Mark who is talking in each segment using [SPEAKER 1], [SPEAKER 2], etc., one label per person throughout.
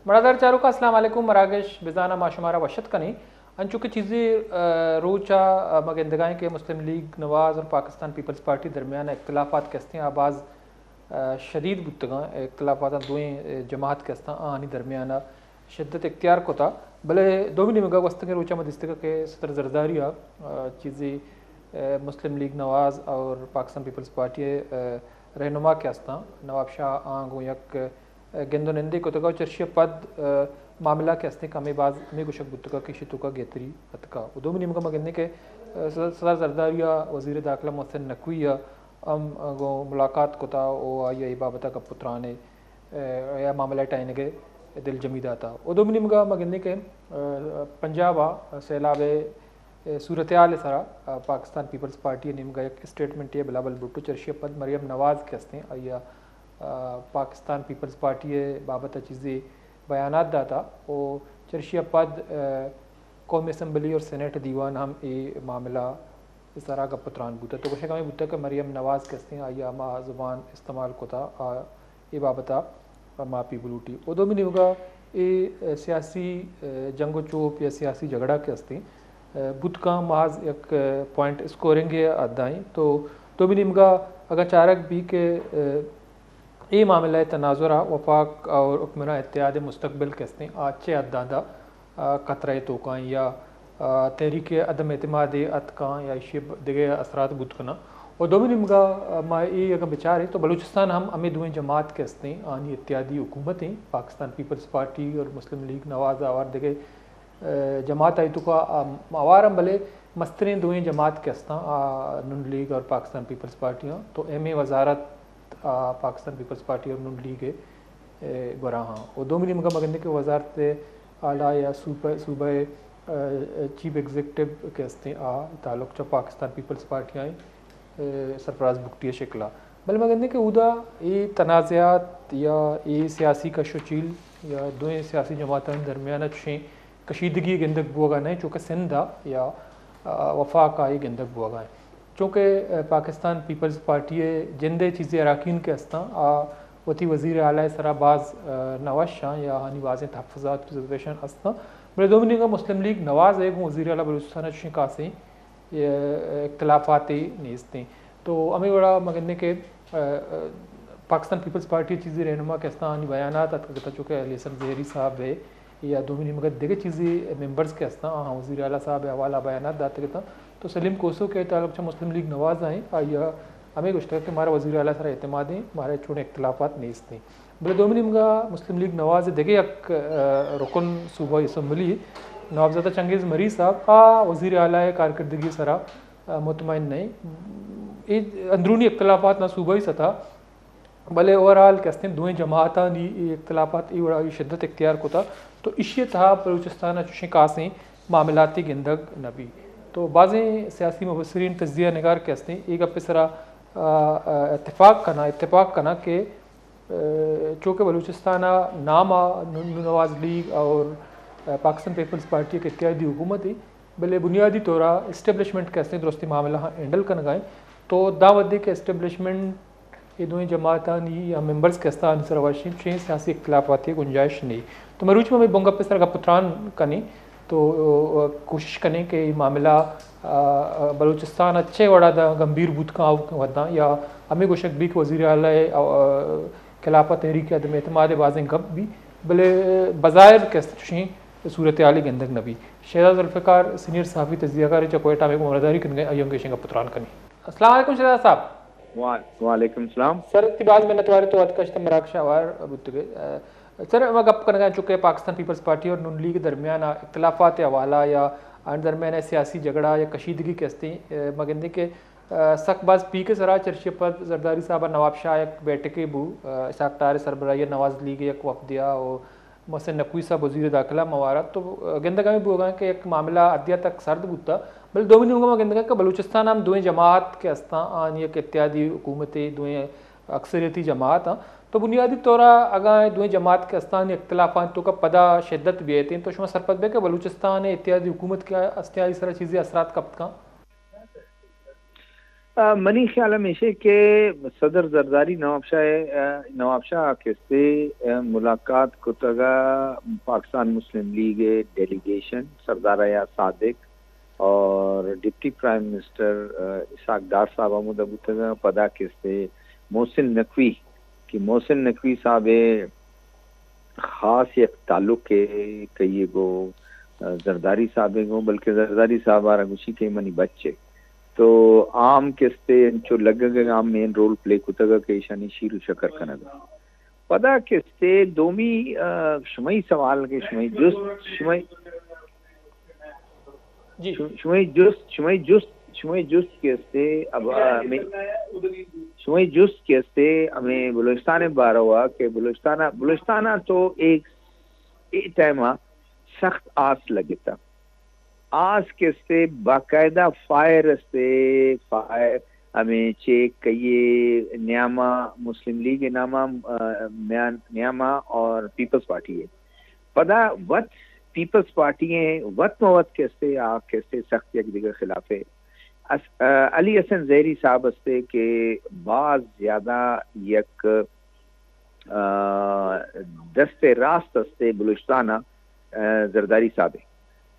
[SPEAKER 1] مرادر چارو کا السلام علیکم مراگش بزانہ معشمارہ وشت کنی انچوکہ چیزیں روچا مگندگائیں کہ مسلم لیگ نواز اور پاکستان پیپلز پارٹی درمیان اختلافات کہتے ہیں آباز شدید بتگاں اختلافات دوئیں جماعت کہتے ہیں آنی درمیانہ شدت اختیار کو تھا بلے دو بھی نمگا وسطنگ روچا مدستگا کہ صدر زرداری چیزیں مسلم لیگ نواز اور پاکستان پیپلز پارٹی رہنما کہتے ہیں نواب شاہ آنگوں یک گندو نندے کو تگا چرشی پد معاملہ کے ہستے کا میں بعض میں گوشک بتگا کشی تو کا گیتری اتکا دو منی مگا مگندے کے صدر زرداریہ وزیر داخلہ محسن نقوی ام گو ملاقات کو تا او آئی بابتا کا پترانے یا معاملہ ٹائن گئے دل جمیدہ تھا دو منی مگا مگندے کے پنجاب سیلاب صورتحال سرا پاکستان پیپلز پارٹی نے مگا ایک اسٹیٹمنٹ ہے بلاول بھٹو چرشی پد مریم نواز کے ہستے آیا پاکستان پیپلز پارٹی بابت چیزیں بیانات داتا او چرشی پد قومی اسمبلی اور سینیٹ دیوان ہم یہ معاملہ اس طرح کا پتران بوتا تو کچھ کمی بوتا کہ مریم نواز کہتے ہیں آیا ما زبان استعمال کو تھا یہ بابتا ما پی بلوٹی او دو منی ہوگا یہ سیاسی جنگ و چوپ یا سیاسی جھگڑا کہتے ہیں بدھ کا محض ایک پوائنٹ اسکورنگ ادائیں تو دو منی مگا اگر چارک بھی کہ یہ معاملہ تناظرہ وفاق اور حکمراں اتحاد مستقبل کہتے ہیں آچے ادادہ قطرہ توقائیں یا تحریک عدم اعتماد اتکاں یا شب دیگر اثرات بدکنا اور دو منی مگا ما یہ اگر بچارے تو بلوچستان ہم ہمیں دوئیں جماعت کہتے ہیں آنی اتحادی حکومتیں پاکستان پیپلز پارٹی اور مسلم لیگ نواز اور دیگر جماعت آئی تو کا آوارم بلے مسترین دوئیں جماعت کہتے ہیں نون لیگ اور پاکستان پیپلز پارٹیاں تو ایم اے وزارت پاکستان پیپلز پارٹی اور نون لیگ گراہاں اور دو منی مگا مگندے کے وزارت اعلیٰ یا صوبہ چیف ایگزیکٹو کہتے ہیں تعلق چا پاکستان پیپلز پارٹی آئیں سرفراز بگٹی شکلہ بل مگندے کے اودا یہ تنازعات یا یہ سیاسی کشوچیل یا دوئیں سیاسی جماعتوں درمیانہ چشیں کشیدگی گندگ بوگا نہیں چونکہ سندھا یا وفاق آئی گندگ بوگا ہیں چونکہ پاکستان پیپلز پارٹی جندے چیزیں اراکین کے ہستاں وتی وزیر اعلیٰ سرا بعض نواز شاہ یا ہانی واضح تحفظات ریزرویشن ہستاں بلے دو منی کا مسلم لیگ نواز ہے وزیر اعلیٰ بلوچستان شکاسیں اختلافات نیستیں تو ہمیں بڑا مگندے کے پاکستان پیپلز پارٹی چیزیں رہنما کے ہستاں ہانی بیانات اتکتا چونکہ علی حسن زہری صاحب ہے یا دو منی مگر دیگر چیزیں ممبرز کے ہستاں وزیر اعلیٰ صاحب حوالہ بیانات داتے کہتا تو سلیم کوسو کے تعلق سے مسلم لیگ نواز آئیں یا ہمیں کچھ کہ ہمارا وزیر اعلیٰ سارا اعتماد ہیں ہمارے چھوٹے اختلافات نہیں ہیں بلے دو منی مگا مسلم لیگ نواز دیکھے ایک رکن صوبہ اسمبلی نوابزادہ چنگیز مری صاحب وزیر اعلیٰ کارکردگی سرا مطمئن نہیں یہ اندرونی اختلافات نہ صوبائی سطح بلے اوورال کہتے ہیں دوئیں جماعتاں یہ اختلافات یہ بڑا شدت اختیار کو تھا تو اسی تھا بلوچستان چشیں کاسیں معاملاتی گندگ نبی تو بعضیں سیاسی مبصرین تجزیہ نگار کہتے ہیں ایک اپنے سرا اتفاق کنا کہ چونکہ بلوچستان نام نواز لیگ اور پاکستان پیپلز پارٹی کے اتحادی حکومت ہی بلے بنیادی طورا اسٹیبلشمنٹ کہتے ہیں درستی معاملہ ہینڈل کرنا گائیں تو دعوت دے کہ اسٹیبلشمنٹ یہ دوئیں جماعتان یا ممبرز کہتے ہیں سرواشین چین سیاسی اختلافات کی گنجائش نہیں تو مروچ میں بونگا پہ سر کا پتران کنیں تو کوشش کریں کہ یہ معاملہ بلوچستان اچھے وڑا دا گمبھیر بود کا ودا یا ہمیں گوشک بھی کہ وزیر اعلیٰ خلافت تحریک عدم اعتماد بازیں گپ بھی بلے بظاہر کہتے صورتحال گندگ نبی شہزاد ذوالفقار سینئر صحافی تجزیہ کار کوئٹہ میں مرداری کرنے ایوں گیشن کا پتران کنی السلام علیکم شہزاد صاحب
[SPEAKER 2] وعلیکم السلام
[SPEAKER 1] سر اتباز میں نتوارے تو ادکشت مراکشہ وار بتگے سر میں گپ کرنا چکے پاکستان پیپلز پارٹی اور نون لیگ درمیان اختلافات حوالہ یا درمیان سیاسی جھگڑا یا کشیدگی کہتے ہیں مگندے کے سخت باز پی کے سرا چرشی پر زرداری صاحبہ نواب شاہ ایک بیٹھے بو اسحاق طاہر سربراہی نواز لیگ ایک وفدیہ اور محسن نقوی صاحب وزیر داخلہ موارد تو گندگا میں بوگا کہ ایک معاملہ ادیہ تک سرد بوتا بل دو منی ہوگا گندگا کہ بلوچستان ہم دوئیں جماعت کے ہستاں آن ایک اتحادی حکومتیں دوئیں اکثریتی جماعت تو بنیادی طورا اگر دوئیں جماعت کے ہستان اختلافات تو کا پدا شدت بھی ہیں تو شما سرپد بے کہ بلوچستان اتحادی حکومت کے استعاری سارا چیزیں اثرات کب کا
[SPEAKER 2] منی خیال ہمیشہ کہ صدر زرداری نواب شاہ کے سے ملاقات کو تگا پاکستان مسلم لیگ ڈیلیگیشن سردار ایاز صادق اور deputy prime minister Ishaq Dar صاحب آمود ابو تگا پدا کے سے محسن نقوی صاحب خاص ایک تعلق کے کہیے گو زرداری صاحب گو بلکہ زرداری صاحب آرہ گوشی کے منی بچے تو عام کستے جو لگا گا عام مین رول پلے کتا گا کہ ایشانی شیر و شکر کنگا پدا کستے دومی شمعی سوال کے شمعی جست کستے اب شمعی جست کستے ہمیں بلوچستان بارہ ہوا کہ بلوچستانہ تو ایک ٹائمہ سخت آس لگتا آس کے سے باقاعدہ فائر ہمیں چیک کہیے نیاما مسلم لیگ نامہ نیاما اور پیپلز پارٹی ہے پدا وقت پیپلز پارٹی ہیں وقت موت کیسے کیسے سخت یک دیگر خلاف ہے علی حسن زہری صاحب استے کہ بعض زیادہ یک دست راست استے بلوچستانہ زرداری صاحب ہے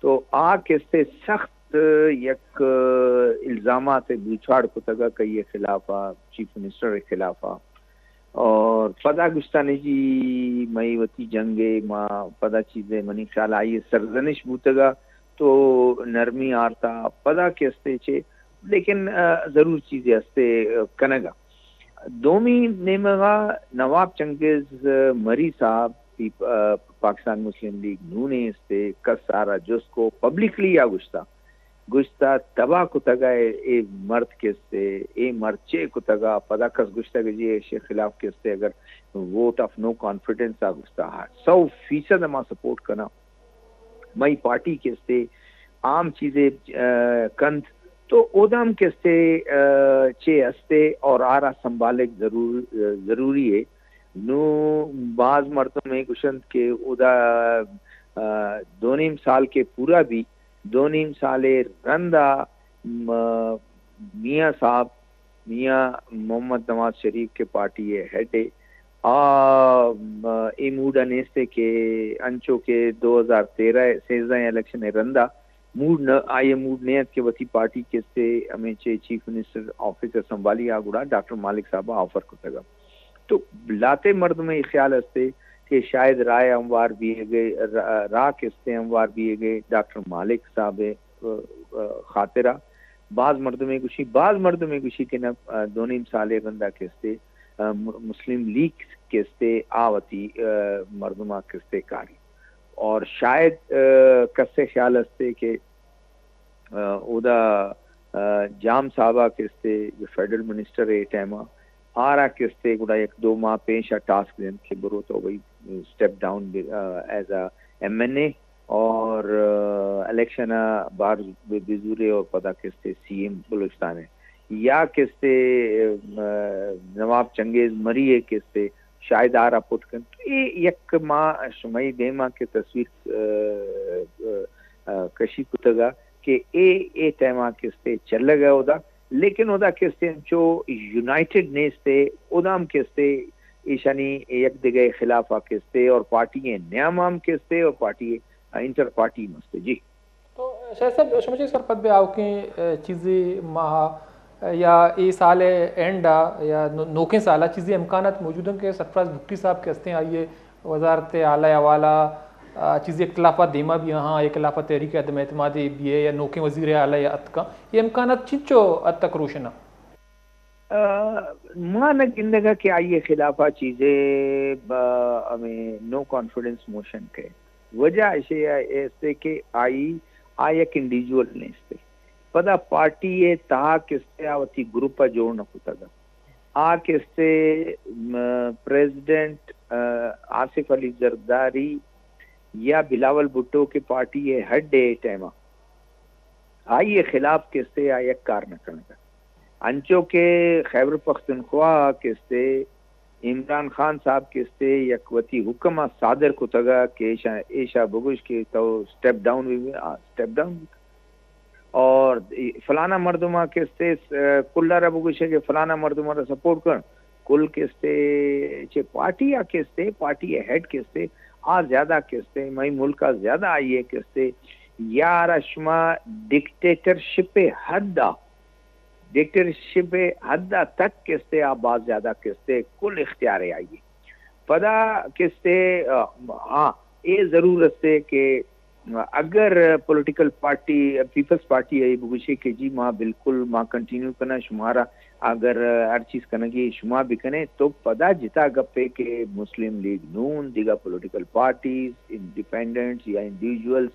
[SPEAKER 2] تو کے سے سخت یک الزامات بوچھاڑ کو تگا کہ یہ خلافہ چیف منسٹر کے خلافہ اور پدا گشتانے جی مئی وتی جنگے ماں پدا چیزیں منی خیال آئیے سرزنش بوتگا تو نرمی آرتا پدا کے استے چھے لیکن ضرور چیزیں استے کنگا دومی نیمگا نواب چنگیز مری صاحب پاکستان مسلم لیگ نونے استے کس سارا جس کو پبلکلی یا گشتا تباہ کو تگا اے مرد کے سے اے مرچے کو تگا پدا کس گشتا کہ جی ایشے خلاف کے سے اگر ووٹ آف نو کانفیڈنس آ گشتا 100% ہما سپورٹ کرنا مئی پارٹی کے سے عام چیزیں کند تو اودام کے سے چے استے اور آرہ سنبھالک ضروری ہے نو بعض مرتبہ میں کشند کے ادا 2.5 سال کے پورا بھی 2.5 سال رندہ میاں صاحب میاں محمد نواز شریف کے پارٹی ہے ہیڈ ای موڈ انیستے کے انچو کے 2013 الیکشن رندہ موڈ آئیے موڈ نیت کے وتی پارٹی کے سے ہمیں چیف منسٹر آفیسر سنبھالی آگوڑا ڈاکٹر مالک صاحب آفر کو تگا تو لاتے مرد میں خیال استے کہ شاید رائے اموار بھی گئے راہ کستے اموار بھی گئے ڈاکٹر مالک صاحب خاطرہ بعض مرد میں گوشی کہ نہ 2.5 سال بندہ کستے مسلم لیگ کستے آوتی مردمہ کستے کاری اور شاید کسے خیال استے کہ اودا جام صاحبہ کستے جو فیڈرل منسٹر ہے ٹائمہ آرہ کستے گوڑا 1-2 ماہ پیشہ ٹاسک دیں کہ برو تو وہی step down as a M N A اور الیکشن بار بزورے اور پدا کستے سی ایم بلوچستان ہے یا کستے نواب چنگیز مری ہے کستے شاید آرہ پٹ کن تو یہ یک ماہ شمعی دے ماہ کے تصویر کشی کتگا کہ اے ٹائمہ کستے چل لگا ہودا لیکن ادا کستے جو یونائٹڈ نیستے ادام کستے ایشانی یک دگے خلافہ کستے اور پارٹی نیامام کستے اور پارٹی انٹر پارٹی مستے جی
[SPEAKER 1] تو شاید صاحب شمشی سر پد بے آو کے چیزیں ماہ یا ای سال اینڈا یا نوکیں سالہ چیزیں امکانات موجود ہیں کہ سرفراز بھٹی صاحب کستے ہیں آئیے وزارت اعلیٰ حوالہ چیزیں اختلافات دیما بھی یہاں اختلافات تحریک عدم اعتمادی بھی ہے یا نوکیں وزیر اعلیٰ یا ات کا یہ امکانات چنچو ات تک روشنا
[SPEAKER 2] مانا گندگا کہ آئیے خلافہ چیزیں ہمیں نو کانفیڈنس موشن کے وجہ ایسے کہ آئی ایک انڈیویجول نے استے پدا پارٹی تاہا کستے آواتی گروپا جوڑنا ہوتا گا کستے پریزیڈنٹ آصف علی زرداری یا بلاول بھٹو کی پارٹی ہے ہر ڈے ٹائمہ آئیے خلاف کستے آئی ایک کار نہ کرنے گا انچو کے خیبر پختونخوا کستے عمران خان صاحب کستے یکوتی حکمہ صادر کو تگا کہ ایشا بگوش کے تو سٹیپ ڈاؤن اور فلانا مردمہ کستے کلہ رب گوشے کہ فلانا مردمہ را سپورٹ کرن کل کستے چھے پارٹی یا کستے پارٹی ہیڈ کستے زیادہ کستے مئی ملکہ زیادہ آئیے کستے یا رشما ڈکٹیٹرشپ حد تک کستے آباز زیادہ کستے کل اختیارے آئیے پدا کستے یہ ضرورت سے کہ اگر پولیٹیکل پارٹی پیپلز پارٹی ہے بگوشے کہ جی ماں بالکل ماں کنٹینیو کرنا شمارا اگر ہر چیز کرنا گی شما بھی کنے تو پدا جتا گپے کہ مسلم لیگ نون دیگا پولیٹیکل پارٹیز انڈیپینڈنٹس یا انڈیویجولز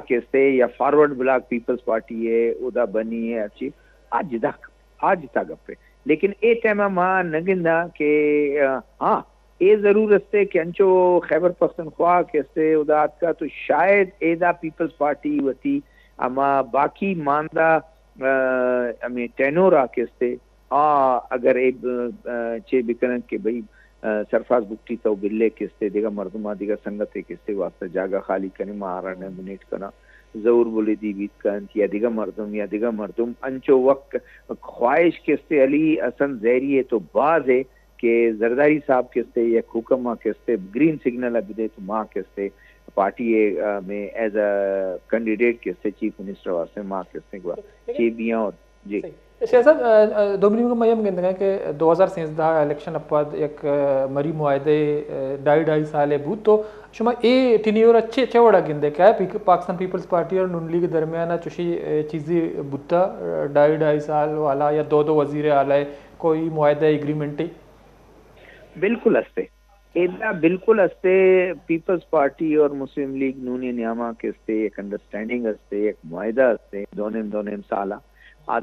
[SPEAKER 2] کیسے یا فارورڈ بلاک پیپلز پارٹی ہے ادا بنی ہے اچھی جتا گپے لیکن اے ٹائم ماں نگندہ کہ اے ضرورت سے کہ انچو خیبر پختونخوا کیسے ادات کا تو شاید ایدا پیپلز پارٹی وتی اما باقی ماندہ ہمیں ٹینورا کیسے اگر ایک چے بکنن کہ بھئی سرفراز بکٹی تو بلے کستے دیگا مردمہ دیگا سنگتے کستے واسطہ جاگہ خالی کرنے مہارا نمینیٹ کرنا ضرور بولے دی بیت کن یا دیگا مردم انچو وقت خواہش کستے علی حسن زہری ہے تو باز ہے کہ زرداری صاحب کستے یا حکمہ کستے گرین سگنل ابھی دے تو ماں کستے پارٹی میں ایز اے کینڈیڈیٹ کستے چیف منسٹر واسطے ماں کستے چی بیاں اور جی
[SPEAKER 1] شاہ صاحب دومنی کو میم گندگا کہ 2013 الیکشن اپاد ایک مری معاہدے ڈائی سالے بود تو شما اے ٹینیور اچھے وڑا گندے کیا ہے پاکستان پیپلز پارٹی اور نون لیگ درمیانہ چوشی چیزی بودتا ڈائی سال والا یا دو وزیر اعلیٰ کوئی معاہدہ ایگریمنٹ
[SPEAKER 2] بالکل ہستے ایدہ بالکل ہستے پیپلز پارٹی اور مسلم لیگ نون نیامہ کے ہستے ایک انڈرسٹینڈنگ ہستے ایک معاہدہ ہستے دونیم سالہ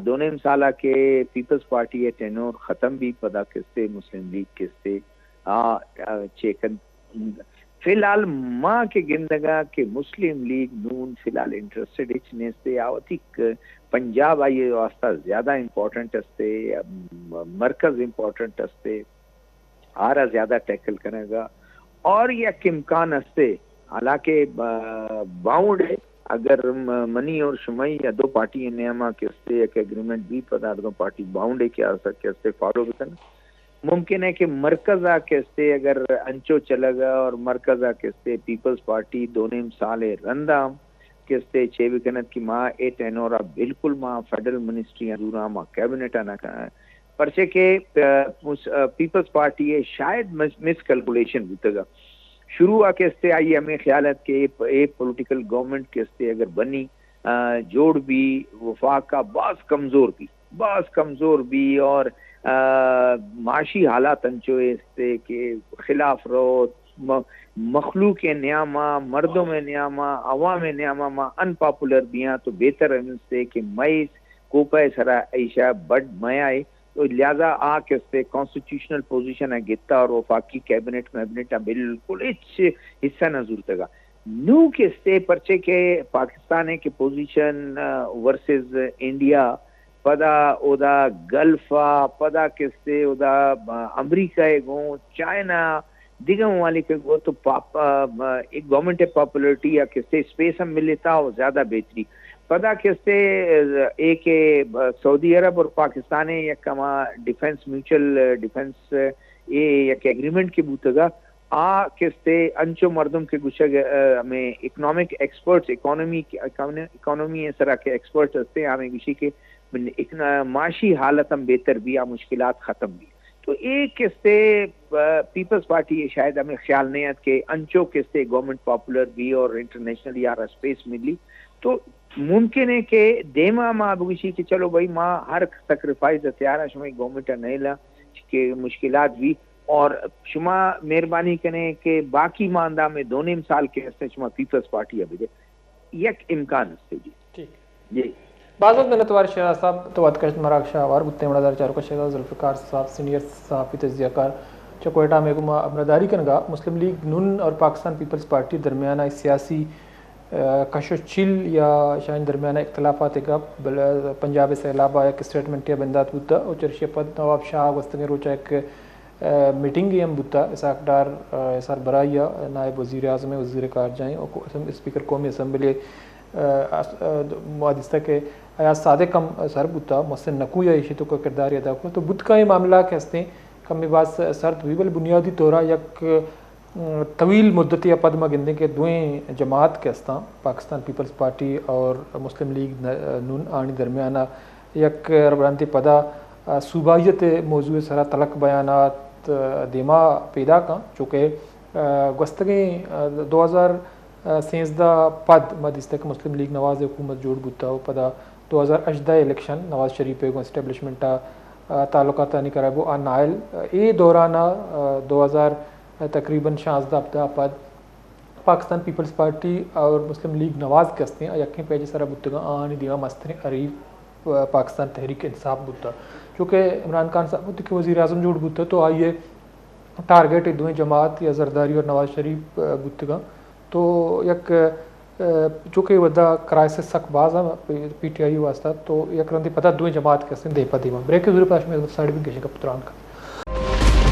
[SPEAKER 2] دونیم سالہ کے پیپلز پارٹی ہے ٹینور ختم بھی پدا کستے مسلم لیگ کستے چیکن فی الحال ماں کے گندگا کہ مسلم لیگ نون فی الحال انٹرسٹڈ اچنے سے آوتی پنجاب آئیے واسطہ زیادہ امپورٹنٹ ہستے مرکز امپورٹنٹ ہستے آرہ زیادہ ٹیکل کرے گا اور یہ امکان ہستے حالانکہ باؤنڈ ہے اگر منی اور شمائی یا دو پارٹی نیامہ کے ہستے ایک ایگریمنٹ بھی پتا دو پارٹی باؤنڈ ہے کیا ہستے فالو بکنا ممکن ہے کہ مرکزہ کے ہستے اگر انچو چلا گا اور مرکزہ کے ہستے پیپلز پارٹی دونیم سال رندام کے ہستے چھ بکنت کی ماں اے ٹینورا بالکل ماں فیڈرل منسٹری دورا ماں کیبنٹ آنا کہا ہے پرچے کہ پیپلز پارٹی ہے شاید مس کیلکولیشن ہوتا گا شروع کے ہستے آئی ہمیں خیالت کہ ایک پولیٹیکل گورنمنٹ کے ہستے اگر بنی جوڑ بھی وفاق کا بعض کمزور بھی اور معاشی حالات انچو ہستے کہ خلاف رو مخلوق نیامہ مردوں میں نیامہ عوام نیامہ ماں ان پاپولر بیاں تو بہتر ہے کہ مئی کوپہ سرا عیشہ بڑھ میائے تو لہذا کے سے کانسٹیٹیوشنل پوزیشن ہے گتا اور وفاقی کیبنٹ بالکل حصہ نہ ضرورت گا نو کے سے پرچے کے پاکستان ہے کہ پوزیشن ورسز انڈیا پدا ادا گلفا پدا کے سے ادا امریکہ گو چائنا دیگر ممالک گو تو ایک گورنمنٹ پاپولرٹی یا کس سے اسپیس ہم ملتا ہو زیادہ بہتری پدا کستے ایک سعودی عرب اور پاکستان یک کما ڈیفنس میوچل ڈیفنس یک ایگریمنٹ کے بوتگا کستے انچو مردم کے گوشگ ہمیں اکنامک ایکسپرٹس اکانومی اس طرح کے ایکسپرٹس ہستے ہمیں گوشی کے معاشی حالت ہم بہتر بھی مشکلات ختم بھی تو ایک کستے پیپلز پارٹی شاید ہمیں خیال نہیں ہے کہ انچو کستے گورنمنٹ پاپولر بھی اور انٹرنیشنل یار اسپیس ملی تو ممکن ہے کہ دیما ماں بگوشی کہ چلو بھائی ماں ہر سیکریفائز تیار ہے شما گورنمنٹ نہیں لا کہ مشکلات بھی اور شما مہربانی کریں کہ باقی ماندہ میں دونیم سال کے ہستے شما پیپلز پارٹی ابھی دے یک امکان ہستے جی
[SPEAKER 1] جی بعض وقت ملتوار شہرہ صاحب تو وعد کرشت مراک شاہ وار بودتے مردار چارو کا شہرہ ذوالفقار صاحب سینئر صحافی تجزیہ کار چکویٹا میں گما امرداری کنگا مسلم لیگ نون اور پاکستان پیپلز پارٹی درمیانہ سیاسی کش و چل یا شاید درمیانہ اختلافات کا پنجاب سیلابہ ایک اسٹیٹمنٹ یا بندات بودتا اور چرشی پد نواب شاہ وستنگی روچہ ایک میٹنگ ہم بودتا اسحاق ڈار اسار برائیہ نائب وزیر اعظم وزیر خارجہ اور اسپیکر قومی اسمبلی معادستہ کے ایاز صادقم سر بتا محسن نقو یا ایشیتوں کا کردار ادا کو تو بدھ کا یہ معاملہ کہتے ہیں کمی باز سرد ہوئی بل بنیادی طورہ یک طویل مدتی پد مگندے کے دوئیں جماعت کے استاں پاکستان پیپلز پارٹی اور مسلم لیگ نون آنی درمیانہ یک ربرانتی پدا صوبائیت موضوع سرا تلق بیانات دیما پیدا کاں چونکہ گستگیں 2013 پد مدستک مسلم لیگ نواز حکومت جوڑ بوتا ہو پدا 2018 الیکشن نواز شریف کو اسٹیبلشمنٹا تعلقات نہیں کرا وہ نائل اے دورانہ 2000 تقریباً 16 ہفتہ پد پاکستان پیپلز پارٹی اور مسلم لیگ نواز کستے ہیں یقین پیج سرا بتگا آنی دیوا مستر عریف پاکستان تحریک انصاف بوتا چونکہ عمران خان صاحب کے وزیر اعظم جوڑ بوتا تو آئیے ٹارگیٹ دوئیں جماعت یا زرداری اور نواز شریف بوتگا تو یک چونکہ ودا کرائے سے سک باز پی ٹی آئی واسطہ تو یک رندی پتہ دوئیں جماعت کستے ہیں دے پا دیوا بریک ضرور پاش میں سائڈ بھی گشے کا پتران کا